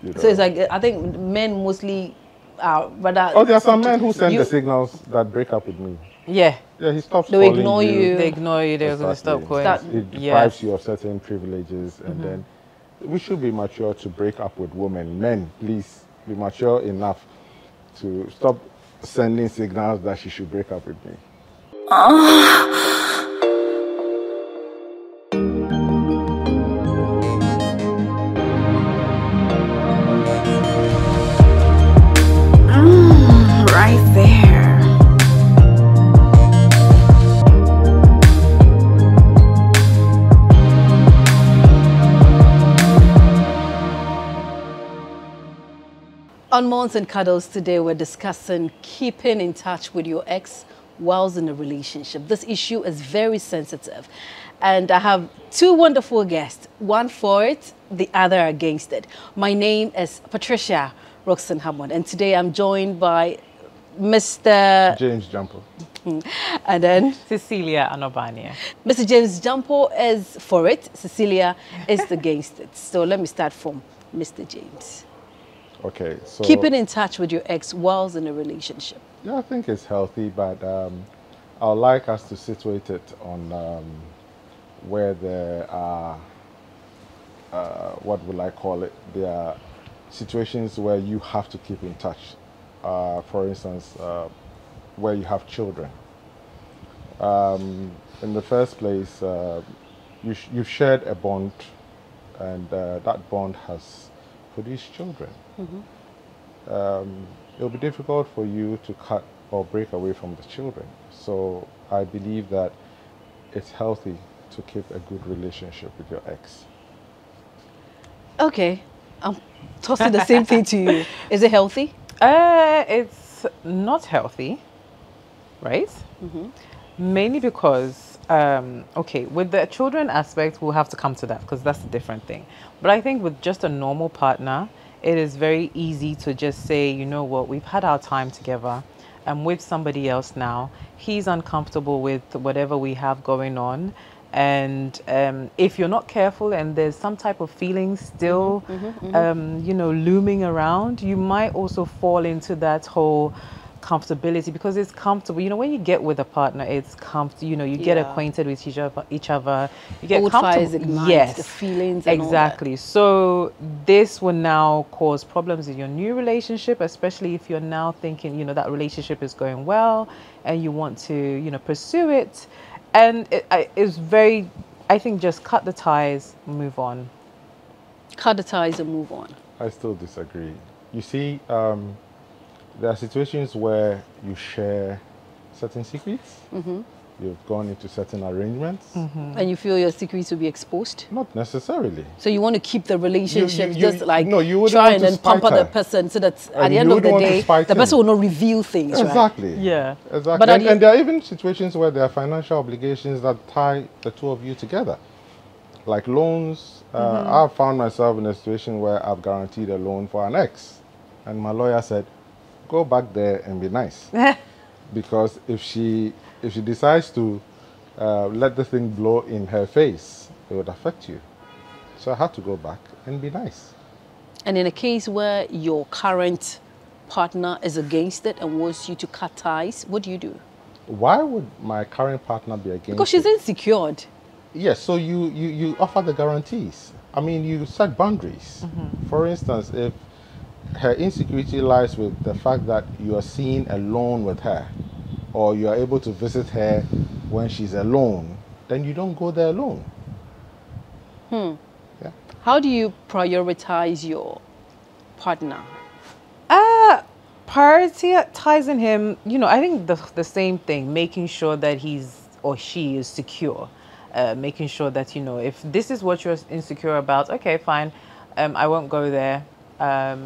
You know. So it's like, I think men mostly are rather... Oh, there are some men who send the signals that break up with me. Yeah. Yeah, he stops They'll calling ignore you. They ignore you. They Exactly. stop calling. It deprives you of certain privileges, and then we should be mature to break up with women. Men, please be mature enough to stop sending signals that she should break up with me. Right there. On Moans and Cuddles today, we're discussing keeping in touch with your ex whilst in a relationship. This issue is very sensitive, and I have two wonderful guests, one for it, the other against it. My name is Patricia Rockson Hammond, and today I'm joined by Mr. James Gyampo. And then Cecilia Annoh-Barnieh. Mr. James Gyampo is for it, Cecilia is against it. So let me start from Mr. James. Okay, so Keeping in touch with your ex whilst in a relationship. yeah, I think it's healthy, but I would like us to situate it on where there are, what will I call it? There are situations where you have to keep in touch. For instance, where you have children. In the first place, you've shared a bond, and that bond has produced children. It'll be difficult for you to cut or break away from the children. So I believe that it's healthy to keep a good relationship with your ex. Okay, I'm tossing the same thing to you. Is it healthy? It's not healthy, right? Mainly because, okay, with the children aspect, we'll have to come to that because that's a different thing. But I think with just a normal partner, it is very easy to just say, you know what, we've had our time together. I'm with somebody else now. He's uncomfortable with whatever we have going on. And if you're not careful and there's some type of feeling still, you know, looming around, you might also fall into that whole comfortability because it's comfortable. You know, when you get with a partner, it's comfortable. You know, you get acquainted with each other. You get Old comfortable. fires ignite, Yes, the feelings and exactly. all that. So this will now cause problems in your new relationship, especially if you're now thinking, you know, that relationship is going well and you want to, you know, pursue it. And it's very, I think, just cut the ties, move on. Cut the ties and move on. I still disagree. You see, there are situations where you share certain secrets. You've gone into certain arrangements. And you feel your secrets will be exposed? Not necessarily. So you want to keep the relationship You- just like no, you wouldn't try want and to then pamper spite the her. person so that at And the you end of wouldn't the want to day, spite the person him. will not reveal things, right? Exactly. Yeah. Exactly. But And there are even situations where there are financial obligations that tie the two of you together. Like loans. I've found myself in a situation where I've guaranteed a loan for an ex. And my lawyer said, go back there and be nice. Because if she decides to let the thing blow in her face, it would affect you. So I had to go back and be nice. And in a case where your current partner is against it and wants you to cut ties, what do you do? Why would my current partner be against Because she's it? insecure. Yes, so you offer the guarantees. I mean, you set boundaries. For instance, if her insecurity lies with the fact that you are seen alone with her, or you are able to visit her when she's alone, then you don't go there alone. Yeah. How do you prioritize your partner? Prioritizing him, you know, I think the same thing, making sure that he's or she is secure. Making sure that, you know, if this is what you're insecure about, okay, fine, I won't go there,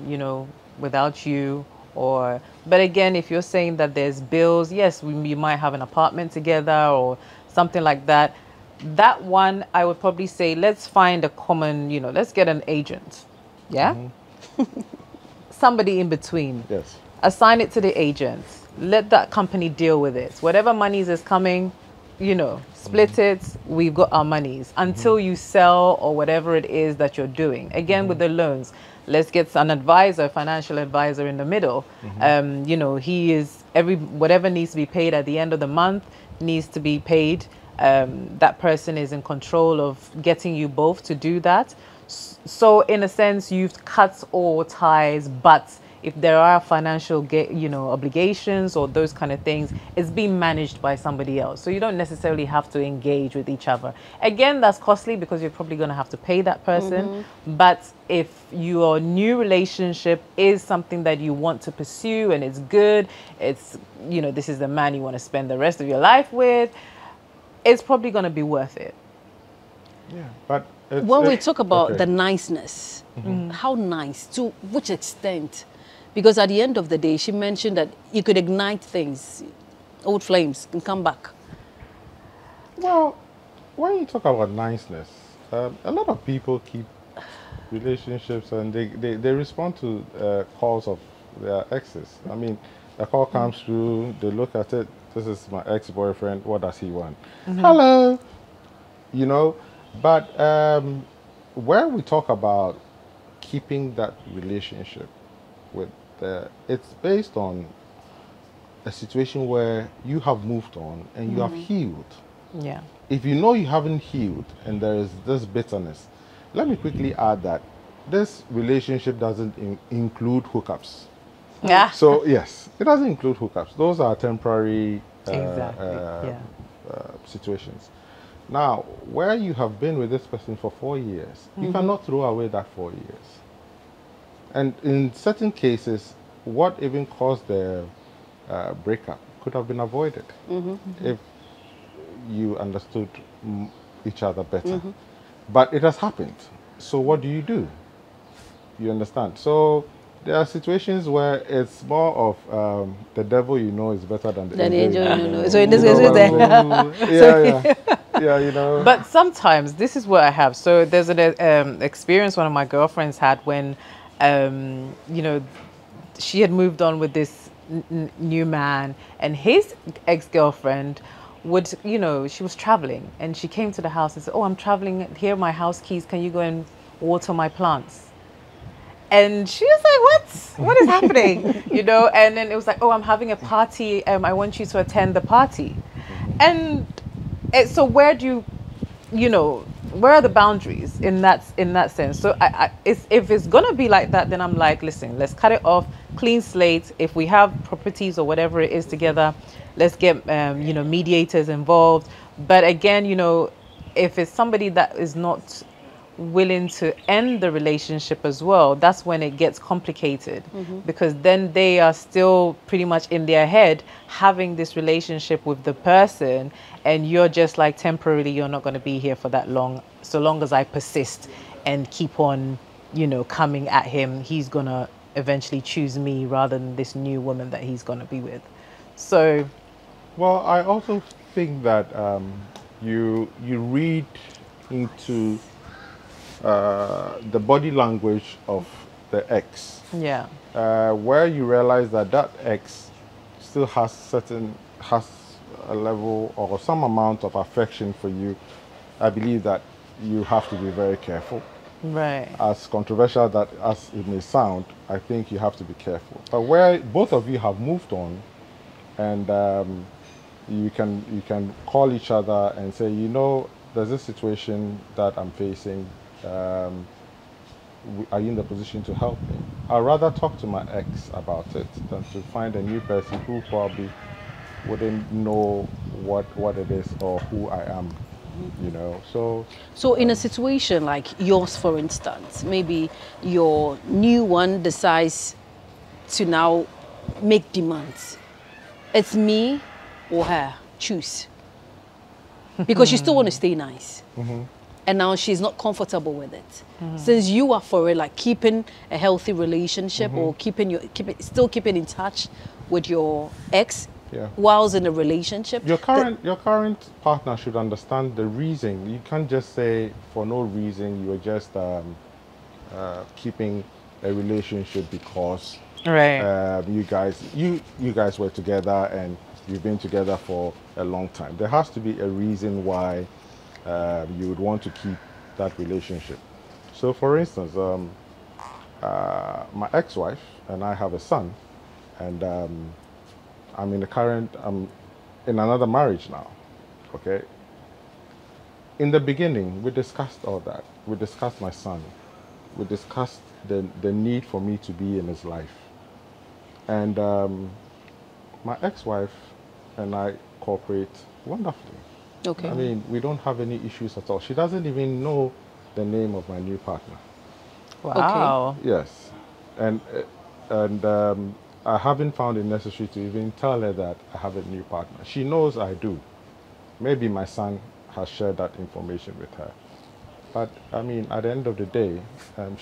you know, without you. But again, if you're saying that there's bills, yes, we might have an apartment together or something like that. That one, I would probably say, let's find a common, you know, let's get an agent. Yeah? Somebody in between. Yes. Assign it to the agent. Let that company deal with it. Whatever monies is coming, you know, split it, we've got our monies until you sell or whatever it is that you're doing. Again, with the loans, let's get an advisor, financial advisor in the middle. You know, he is whatever needs to be paid at the end of the month needs to be paid. That person is in control of getting you both to do that. So in a sense, you've cut all ties, but if there are financial, you know, obligations or those kind of things, it's being managed by somebody else. So you don't necessarily have to engage with each other. Again, that's costly because you're probably going to have to pay that person. But if your new relationship is something that you want to pursue and it's good, it's, you know, this is the man you want to spend the rest of your life with, it's probably going to be worth it. Yeah, but when we talk about the niceness, how nice, to which extent? Because at the end of the day, she mentioned that you could ignite things, old flames can come back. Well, when you talk about niceness, a lot of people keep relationships and they respond to calls of their exes. I mean, a call comes through, they look at it, this is my ex-boyfriend, what does he want? Hello! You know, but where we talk about keeping that relationship with it's based on a situation where you have moved on and you have healed. Yeah. If you know you haven't healed and there is this bitterness, let me quickly add that this relationship doesn't include hookups. Yeah. So yes, it doesn't include hookups. Those are temporary situations. Now, where you have been with this person for 4 years, you cannot throw away that 4 years. And in certain cases, what even caused the breakup could have been avoided if you understood each other better. But it has happened. So what do? You understand? So there are situations where it's more of the devil you know is better than the angel you know. So in this case, yeah, you know. But sometimes this is what I have. So there's an experience one of my girlfriends had when, you know, she had moved on with this new man, and his ex-girlfriend would, you know, she was traveling and she came to the house and said, oh, I'm traveling, here are my house keys, can you go and water my plants? And she was like, what is happening? You know, and then it was like, oh, I'm having a party, I want you to attend the party. And so where do you know, where are the boundaries in that sense? So if it's gonna be like that, then I'm like, listen, let's cut it off, clean slate. If we have properties or whatever it is together, let's get you know, mediators involved. But again, you know, if it's somebody that is not willing to end the relationship as well, that's when it gets complicated, because then they are still pretty much in their head having this relationship with the person, and you're just like, temporarily you're not going to be here for that long. So long as I persist and keep on, you know, coming at him, he's gonna eventually choose me rather than this new woman that he's gonna be with. So well, I also think that you read into the body language of the ex. yeah. Where you realize that that ex still has a level or some amount of affection for you, I believe that you have to be very careful. Right. As controversial that as it may sound, I think you have to be careful. But where both of you have moved on, and you can call each other and say, you know, there's this situation that I'm facing. Are you in the position to help me? I'd rather talk to my ex about it than to find a new person who probably wouldn't know what it is or who I am, you know. So in a situation like yours, for instance, maybe your new one decides to now make demands. It's me or her, choose. Because you still want to stay nice. And now she's not comfortable with it. Since you are for it, like keeping a healthy relationship or still keeping in touch with your ex whilst in a relationship. Your current partner should understand the reason. You can't just say for no reason you are just keeping a relationship because you guys were together and you've been together for a long time. There has to be a reason why you would want to keep that relationship. So for instance, my ex-wife and I have a son, and I'm in another marriage now, okay? In the beginning, we discussed all that. We discussed my son. We discussed the need for me to be in his life. And my ex-wife and I cooperate wonderfully. Okay. I mean, we don't have any issues at all. She doesn't even know the name of my new partner. Wow. Okay. Yes. And I haven't found it necessary to even tell her that I have a new partner. She knows I do. Maybe my son has shared that information with her. But, I mean, at the end of the day,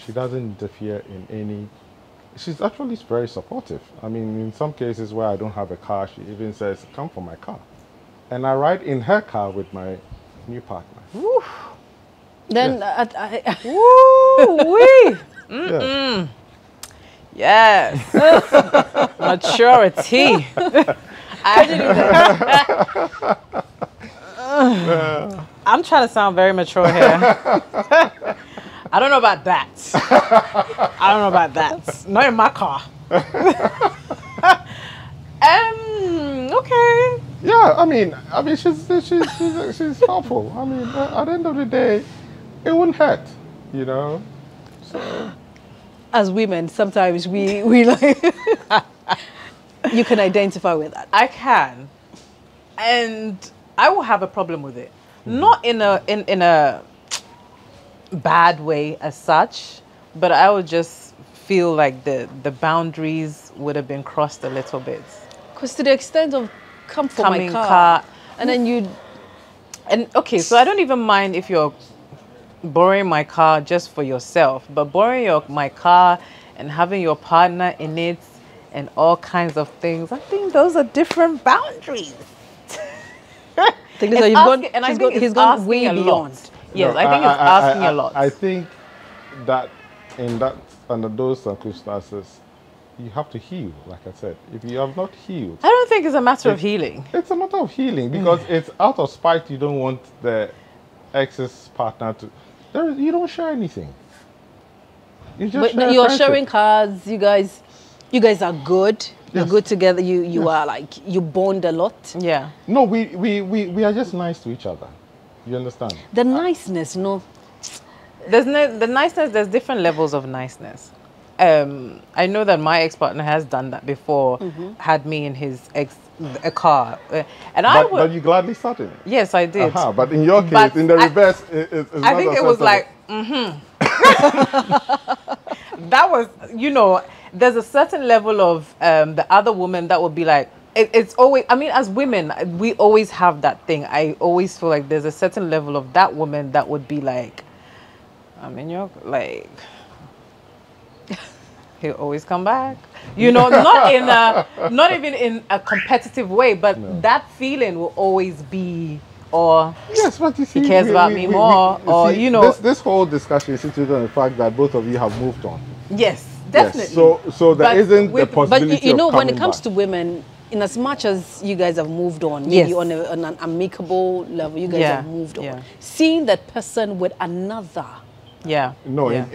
she doesn't interfere in any... She's actually very supportive. I mean, in some cases where I don't have a car, she even says, come for my car. And I ride in her car with my new partner. Woo. Then, yes. Woo-wee! Yes. Yes. Maturity. I'm trying to sound very mature here. I don't know about that. I don't know about that. Not in my car. Okay. Yeah, I mean, she's helpful. I mean, at the end of the day, it wouldn't hurt, you know. So. As women, sometimes we like. You can identify with that. I can, and I will have a problem with it. Not in a bad way as such, but I would just feel like the boundaries would have been crossed a little bit. Because to the extent of come for my car, and then you... And okay, so I don't even mind if you're borrowing my car just for yourself, but borrowing my car and having your partner in it and all kinds of things, I think those are different boundaries. I think he's gone way beyond. Yes, no, I think it's asking a lot. I think that under those circumstances, you have to heal, like I said. If you have not healed... I don't think it's a matter of healing. It's a matter of healing because it's out of spite. You don't want the ex's partner to... You don't share anything. You just but you're sharing cars. You guys are good. Yes. You're good together. You are like, you bond a lot. Yeah. No, we are just nice to each other. You understand? The niceness, no. The niceness, there's different levels of niceness. I know that my ex-partner has done that before, had me in his a car. But you gladly sat in it? Yes, I did. But in your case, in the reverse, it's I think it was like, that was, you know, there's a certain level of the other woman that would be like, it's always, I mean, as women, we always have that thing. I always feel like there's a certain level of that woman that would be like, I mean, you're like... He'll always come back, you know, not even in a competitive way, but that feeling will always be, or yes, but you see, he cares about me more, or see, you know, this whole discussion is situated on the fact that both of you have moved on. Yes, definitely. Yes. So there isn't the possibility. But you know, of when it comes back. to women, in as much as you guys have moved on, maybe on an amicable level, you guys have moved on. Yeah. Seeing that person with another. Yeah. No, yeah.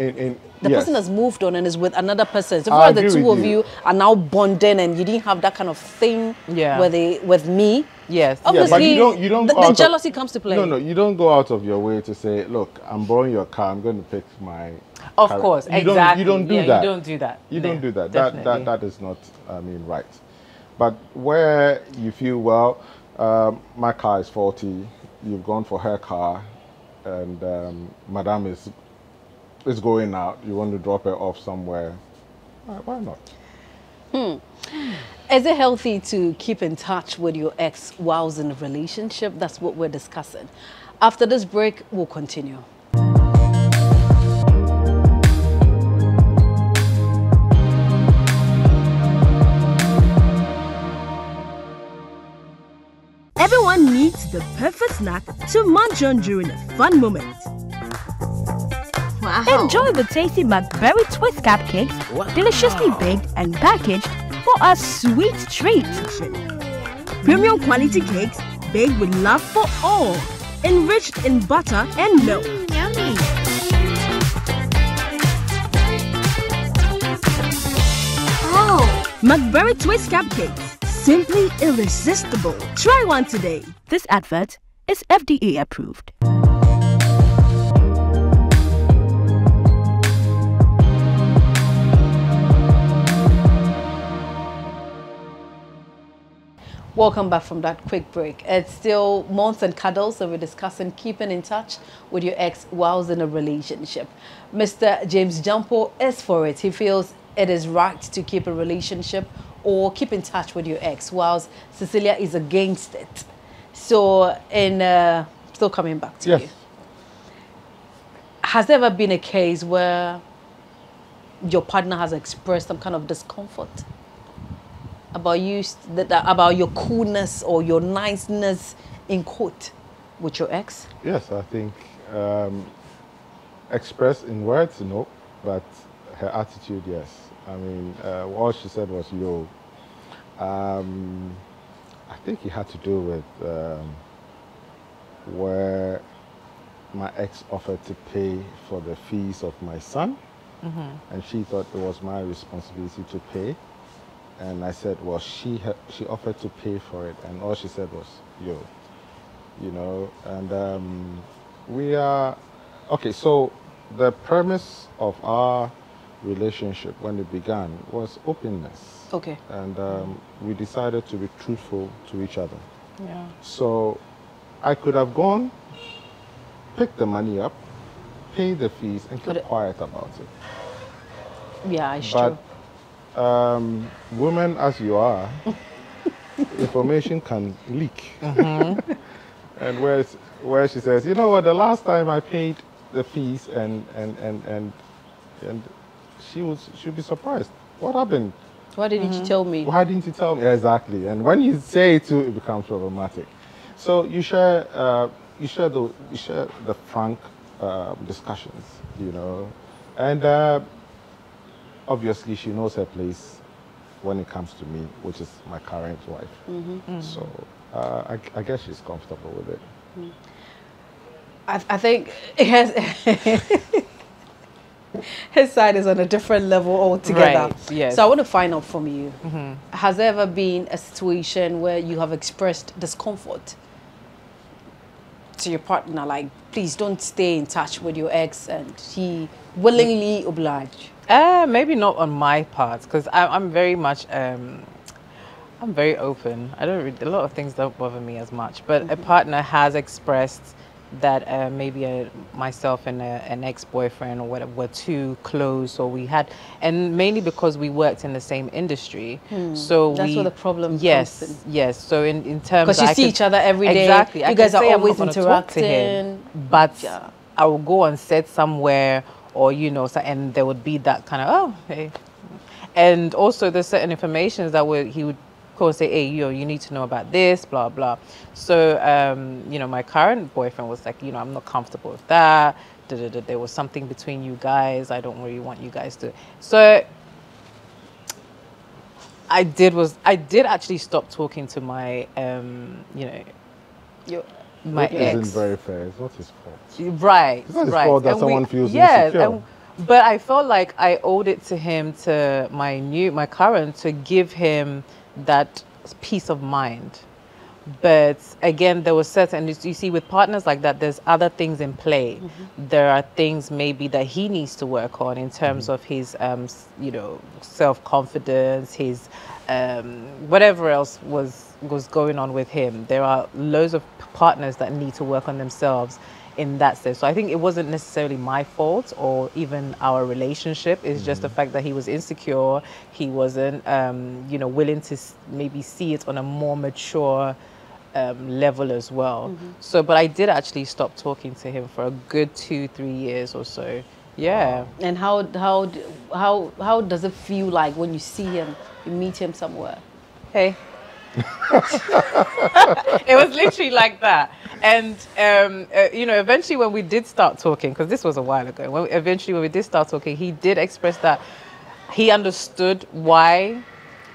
The person has moved on and is with another person. So far, the two of you are now bonding, and you didn't have that kind of thing with me. Yes. Obviously, but you don't the jealousy comes to play. No, you don't go out of your way to say, look, I'm borrowing your car, I'm going to pick my Of course, exactly. You don't do that. You don't do that. You don't do that. That is not, I mean, right. But where you feel, well, my car is faulty, you've gone for her car, and Madame is going out, you want to drop her off somewhere, why not? Is it healthy to keep in touch with your ex whilst in a relationship? That's what we're discussing. After this break, we'll continue. Everyone needs the perfect snack to munch on during a fun moment. Wow. Enjoy the tasty McBerry Twist cupcakes, deliciously baked and packaged for a sweet treat. Premium quality cakes baked with love for all. Enriched in butter and milk. Yummy. Oh. McBerry Twist Cupcakes. Simply irresistible. Try one today. This advert is FDA approved. Welcome back from that quick break. It's still Moans and Cuddles, and we're discussing keeping in touch with your ex whilst in a relationship. Mr. James Gyampo is for it. He feels it is right to keep a relationship or keep in touch with your ex, whilst Cecilia is against it. So, still coming back to you. Has there ever been a case where your partner has expressed some kind of discomfort about you, about your coolness or your niceness, in quote, with your ex? Yes, I think expressed in words, no, but her attitude, yes. I mean, all she said was, yo. I think it had to do with where my ex offered to pay for the fees of my son, and she thought it was my responsibility to pay. And I said, well, she offered to pay for it, and all she said was, yo, you know. And we are, okay, so the premise of our relationship when it began was openness. Okay. And we decided to be truthful to each other. Yeah. So I could have gone, picked the money up, paid the fees, and kept quiet about it. Yeah, it's But true. Women as you are, information can leak. And where she says, you know what, the last time I paid the fees and she'll be surprised. What happened? Why didn't you tell me? Why didn't you tell me? Exactly. And when you say it too, it becomes problematic. So you share the frank discussions, you know, and obviously she knows her place when it comes to me, which is my current wife. So I guess she's comfortable with it. I think it has. His side is on a different level altogether. Right, yes. So I want to find out from you, has there ever been a situation where you have expressed discomfort to your partner, like, please don't stay in touch with your ex, and he willingly obliged? Maybe not on my part, because I'm very much, I'm very open. I don't a lot of things don't bother me as much, but a partner has expressed that maybe myself and an ex-boyfriend or whatever were too close, or we had, and mainly because we worked in the same industry. So that's where the problem comes in. Yes. So in terms, because you see each other every day. Exactly. You guys are always I'm not gonna talk interacting. to him, but I will go on set somewhere, or you know, and there would be that kind of, oh hey, and also there's certain informations that he would and say, hey, you need to know about this, blah blah. So you know, my current boyfriend was like, you know, I'm not comfortable with that. There was something between you guys. I don't really want you guys to. So I did actually stop talking to my you know, my It ex. isn't very fair. It's not his fault. Right. It's not his fault that someone feels yes, insecure. But I felt like I owed it to him, to my current, to give him that peace of mind. But again, there was certain, you see, with partners like that, there's other things in play. There are things maybe that he needs to work on in terms of his, you know, self-confidence, his whatever else was going on with him. There are loads of partners that need to work on themselves in that sense. So I think it wasn't necessarily my fault or even our relationship. It's just the fact that he was insecure. He wasn't, you know, willing to maybe see it on a more mature level as well. So, but I did actually stop talking to him for a good 2-3 years or so. Yeah. Wow. And how does it feel like when you see him, you meet him somewhere? Hey. It was literally like that. And, you know, eventually when we did start talking, because this was a while ago, eventually when we did start talking, he did express that he understood why,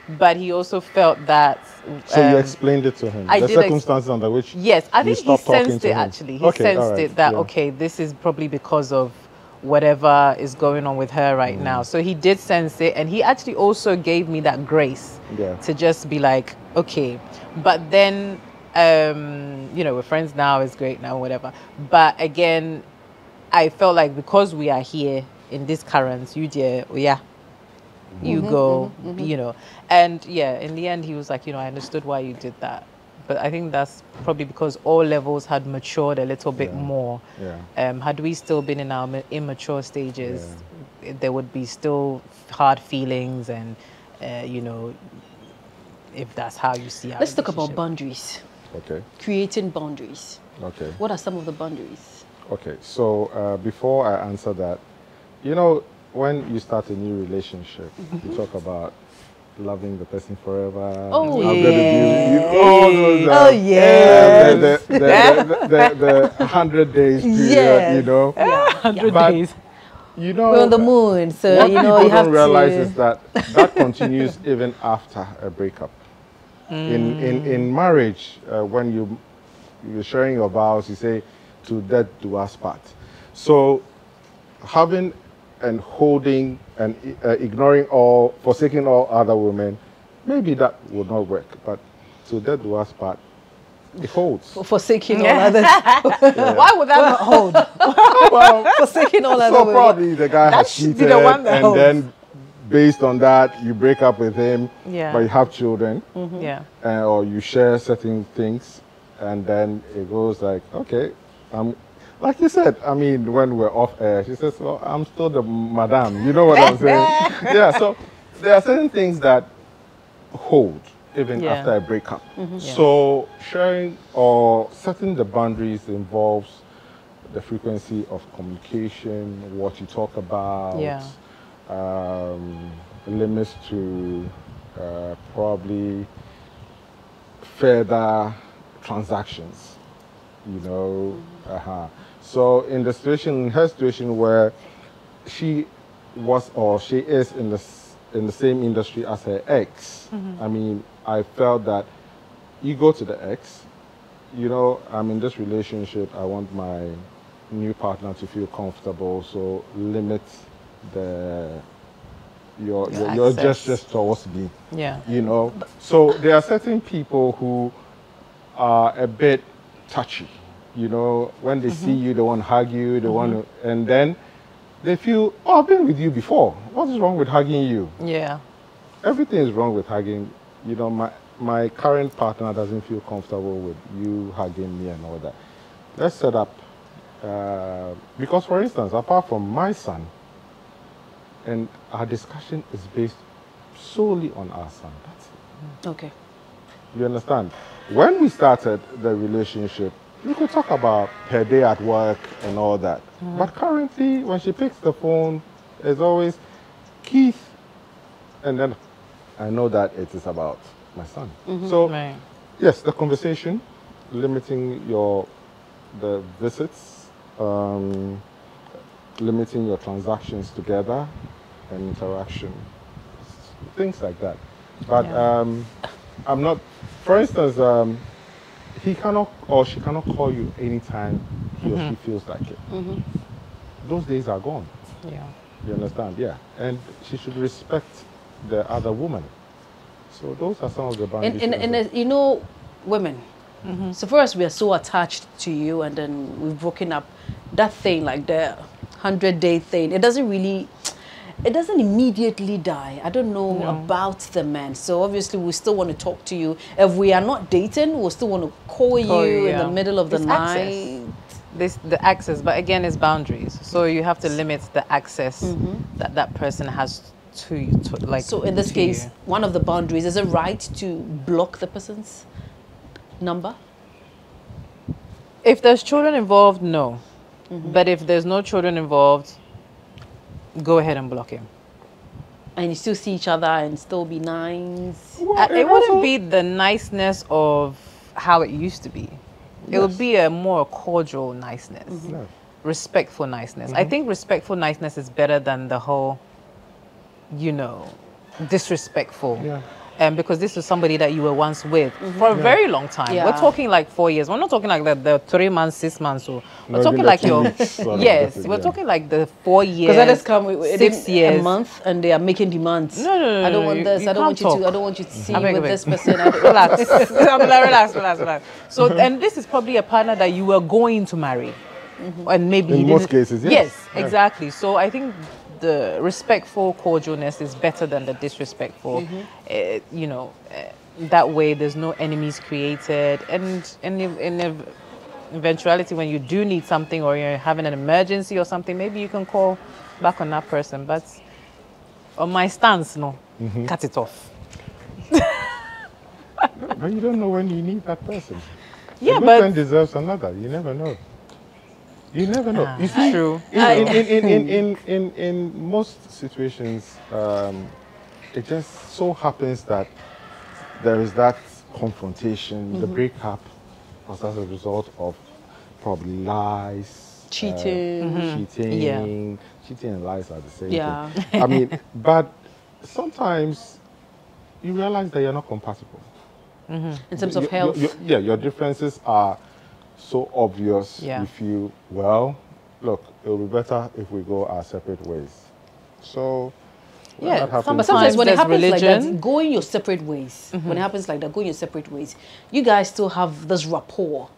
but he also felt that So you explained it to him. I The did circumstances under which yes, I you think he stopped talking sensed to it him. actually. He Okay, sensed alright, it that yeah. okay, this is probably because of whatever is going on with her right now. So he did sense it, and he actually also gave me that grace Yeah. to just be like, okay. But then, you know, we're friends now. It's great now, whatever. But again, I felt like because we are here in this current, you dear, yeah. You go, you know, and yeah, in the end, he was like, you know, I understood why you did that. But I think that's probably because all levels had matured a little bit more. Yeah. Had we still been in our immature stages, there would be still hard feelings, and you know, if that's how you see our Let's talk about relationship. boundaries. Okay. Creating boundaries. Okay. What are some of the boundaries? Okay. So before I answer that, you know, when you start a new relationship, you talk about loving the person forever. Oh, I'm gonna be yeah. all those, Oh, yes. the 100 days period, Yes. you know. 100 But, days. you know, We're on the moon, so what you know people you have don't realize to. is that continues even after a breakup. In marriage, when you're sharing your vows, you say, "To death do us part." So, having and holding and ignoring all, forsaking all other women, maybe that would not work. But to death do us part, it holds. Forsaking all others. Why would that not hold? Well, Forsaking all other so women. probably the guy That has should be cheated, the one that and holds. then based on that, you break up with him, Yeah. but you have children, Yeah. or you share certain things, and then it goes like, okay, like you said, I mean, when we're off air, she says, well, I'm still the madam. You know what I'm saying? Yeah, so there are certain things that hold even Yeah. after a breakup. So sharing or setting the boundaries involves the frequency of communication, what you talk about, Yeah. limits to probably further transactions, you know. So in the situation, in her situation where she was or she is in the same industry as her ex, I mean, I felt that you go to the ex, you know, I'm in this relationship, I want my new partner to feel comfortable, so limit your access. gestures towards me. Yeah. You know, so there are certain people who are a bit touchy. You know, when they see you, they want to hug you, they want to, and then they feel, oh, I've been with you before. What is wrong with hugging you? Yeah. Everything is wrong with hugging. You know, my current partner doesn't feel comfortable with you hugging me and all that. Let's set up, because for instance, apart from my son, and our discussion is based solely on our son. That's it. Okay. You understand? When we started the relationship, we could talk about her day at work and all that. But currently, when she picks the phone, it's always Keith, and then I know that it is about my son. So, Right. yes, the conversation, limiting the visits, limiting your transactions together and interaction, things like that. But I'm not, for instance, he cannot or she cannot call you anytime he or she feels like it. Those days are gone. Yeah. You understand? Yeah. And she should respect the other woman. So those are some of the boundaries. And you know, women. So for us, we are so attached to you, and then we've broken up. That thing, like the 100-day thing, it doesn't immediately die. I don't know about the man. So obviously we still want to talk to you. If we are not dating, we'll still want to call you in the middle of the night. The access, but again, it's boundaries. So you have to limit the access that person has to you. So in this case, one of the boundaries, is it right to block the person's number? If there's children involved, no. But if there's no children involved, go ahead and block him. And you still see each other and still be nice? It wouldn't be the niceness of how it used to be. It would be a more cordial niceness. Respectful niceness. I think respectful niceness is better than the whole, you know, disrespectful. Yeah. because this is somebody that you were once with for a very long time. Yeah. We're talking like 4 years. We're not talking like the 3 months, 6 months. Or we're No, talking even like the 2 your weeks sort of yes. thing, We're yeah. talking like the 4 years. Because others come with 6 years. a month and they are making demands. No, I don't want you- this. you I don't want can't you to. talk. I don't want you to see I beg, with I beg. this person. relax, relax. So, and this is probably a partner that you were going to marry, and maybe In you most didn't- cases, yes. Yeah. exactly. So I think the respectful cordialness is better than the disrespectful. That way there's no enemies created, and in eventuality when you do need something or you're having an emergency or something, maybe you can call back on that person. But on my stance, no, cut it off. But you don't know when you need that person. Yeah, a good but friend deserves another. You never know. You never know. You see, true. in most situations, it just so happens that there is that confrontation, the breakup was as a result of probably lies, Cheating. cheating. Cheating and lies are the same Yeah. thing. I mean, but sometimes you realize that you're not compatible. In terms of health. Your differences are so obvious. Yeah. You feel, well, look, it'll be better if we go our separate ways. So, when Yeah, that happens, But sometimes when it there's happens like religion. that, going your separate ways. When it happens like that, going your separate ways, you guys still have this rapport.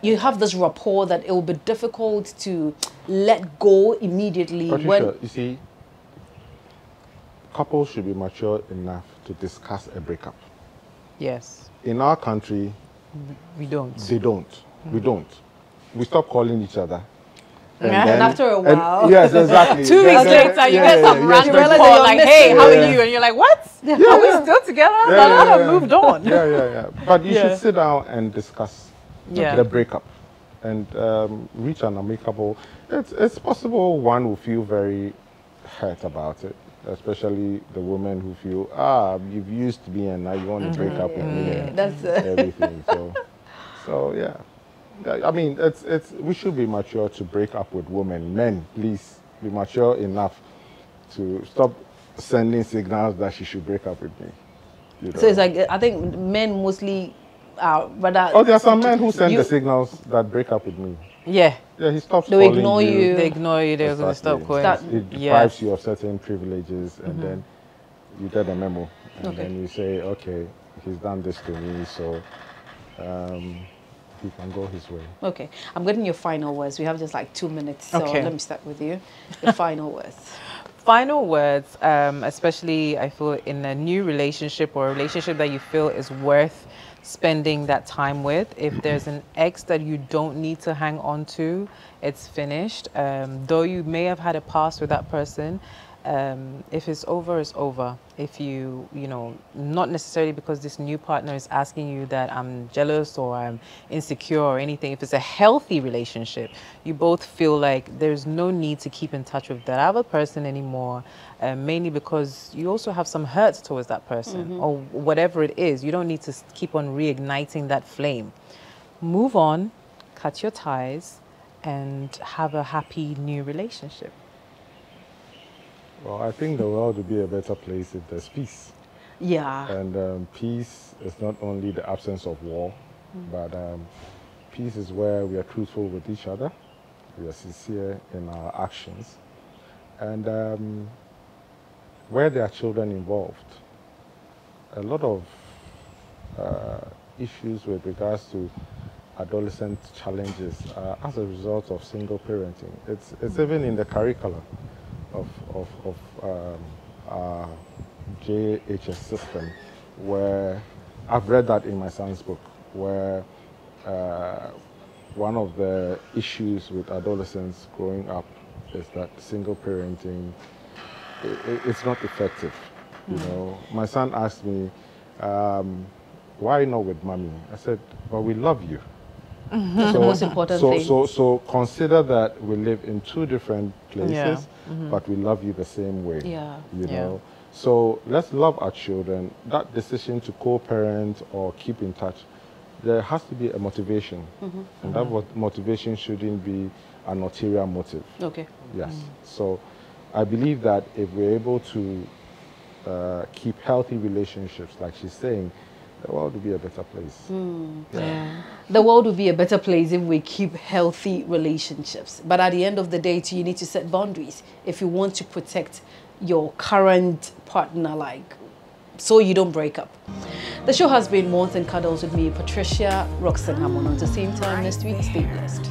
You have this rapport that it will be difficult to let go immediately. Patricia, you see, couples should be mature enough to discuss a breakup. Yes, In our country, we don't. they don't. We don't. We stop calling each other. And after a while, yes, exactly. 2 weeks later, you get some random realize call that like, you're "Hey, how missing. are you?" And you're like, "What? Are we still together? I thought I moved on." Yeah. But you Yeah. should sit down and discuss Yeah. the breakup and reach an amicable. It's possible one will feel very hurt about it, especially the women who feel, you've used me and now you want to break up with me and that's everything. So yeah. I mean, we should be mature to break up with women. Men, please be mature enough to stop sending signals that she should break up with me. You know? So it's like I think men mostly are rather. Oh, there are some men who send you- the signals that break up with me. Yeah, Yeah, he stops They'll calling ignore you. they ignore you. They're going to Exactly. stop calling. It deprives Yes. you of certain privileges, and then you get a memo, and Okay. then you say, okay, he's done this to me, so he can go his way. Okay, I'm getting your final words. We have just like 2 minutes, so Okay. let me start with you. Your final words. Final words, especially I feel in a new relationship or a relationship that you feel is worth spending that time with. If there's an ex that you don't need to hang on to, it's finished. Though you may have had a past with that person, if it's over, it's over. If you not necessarily because this new partner is asking you that I'm jealous or I'm insecure or anything. If it's a healthy relationship, you both feel like there's no need to keep in touch with that other person anymore, mainly because you also have some hurt towards that person or whatever it is. You don't need to keep on reigniting that flame. Move on, cut your ties, and have a happy new relationship. Well, I think the world would be a better place if there's peace. Yeah. And peace is not only the absence of war, but peace is where we are truthful with each other, we are sincere in our actions, and where there are children involved, a lot of issues with regards to adolescent challenges as a result of single parenting. It's even in the curriculum of our JHS system, where I've read that in my son's book, where one of the issues with adolescents growing up is that single parenting, it's not effective. You know, my son asked me, why not with mommy? I said, well, we love you. That's the most important thing. So consider that we live in two different places, Yeah. but we love you the same way. Yeah. You Yeah. know. So let's love our children. That decision to co-parent or keep in touch, there has to be a motivation, and that motivation shouldn't be an ulterior motive. Okay. Yes. So I believe that if we're able to keep healthy relationships, like she's saying, the world will be a better place. Yeah. The world will be a better place if we keep healthy relationships. But at the end of the day, too, you need to set boundaries if you want to protect your current partner, like, so you don't break up. The show has been Moans and Cuddles with me, Patricia Rockson Hammond. Until the same time next week, stay blessed.